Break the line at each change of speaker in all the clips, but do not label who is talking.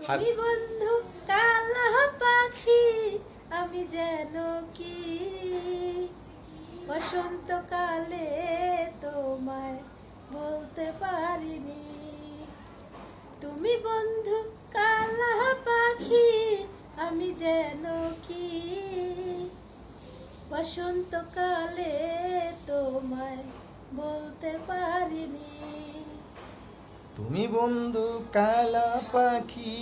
তুমি বন্ধু কালা পাখি, আমি যেন কি বসন্তকালে তোমায় বলতে পারিনি। তুমি বন্ধু কালা পাখি, আমি যেন কি বসন্তকালে তোমায় বলতে পারিনি।
তুমি বন্ধু কালা পাখি,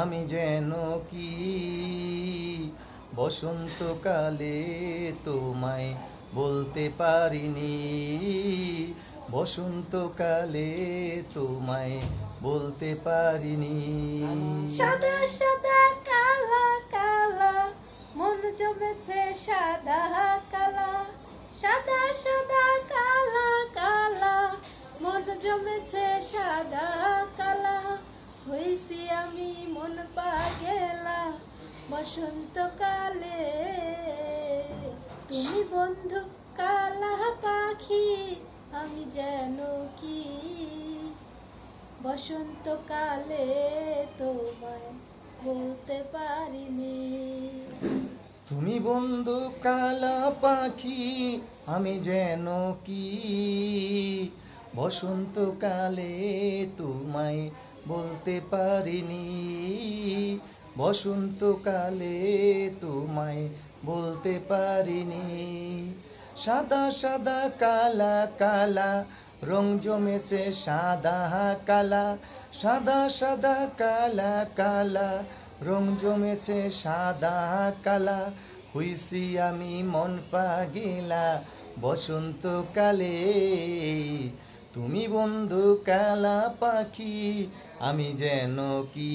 আমি যেন কি বসন্তকালে তোমায় বলতে পারিনি। বসন্তকালে তোমায় বলতে পারিনি।
সাদা সাদা কালা কালা মন জমেছে সাদা কালা, সাদা সাদা কালা কালা মন জমেছে সাদা কালা। হইছি আমি মন পাগেলা বসন্তকালে। তুমি বন্ধু কালা পাখি, আমি যেন কি বসন্তকালে তোমায় বলতে পারিনি।
তুমি বন্ধু কালা পাখি, আমি যেন কি বসন্তকালে তোমায় বলতে পারিনি। বসন্তকালে তোমায় বলতে পারিনি। সাদা সাদা কালা কালা রং জমেছে সাদা কালা, সাদা সাদা কালা কালা রং জমেছে সাদা কালা। হইছি আমি মন পাগেলা বসন্তকালে। তুমি বন্ধু কালা পাখি, আমি যেন কি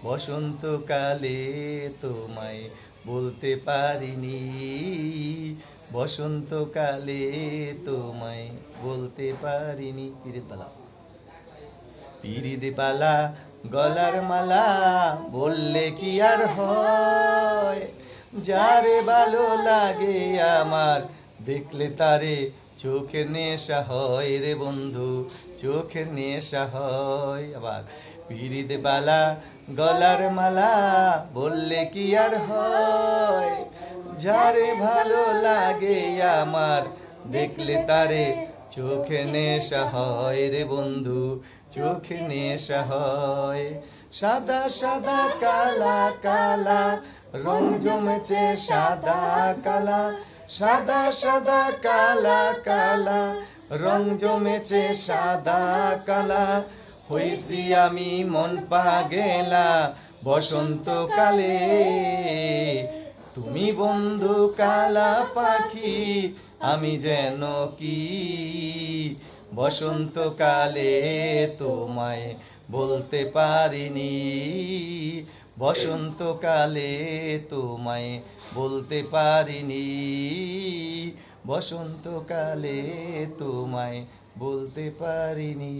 বসন্তকালে তোমায় বলতে পারিনি। বসন্তকালে তোমায় বলতে পারিনি। পিরিত পালা গলার মালা বললে কি আর হয়। যারে ভালো লাগে আমার দেখলে তারে চোখের নেশা হয় রে বন্ধু, চোখের নেশা হয়। আবার পিরিত বালা গলার মালা বললে কি আর হয়। যারে ভালো লাগে আমার দেখলে তারে চোখে নেশা হয় রে বন্ধু, চোখে নেশা হয়। সাদা সাদা কালা কালা রং জমেছে সাদা কালা, সাদা সাদা কালা কালা রং জমেছে সাদা কালা। হইছি আমি মন পাগেলা বসন্তকালে। তুমি বন্ধু কালা পাখি, আমি যেন কি বসন্তকালে তোমায় বলতে পারিনি। বসন্তকালে তোমায় বলতে পারিনি। বসন্তকালে তোমায় বলতে পারিনি।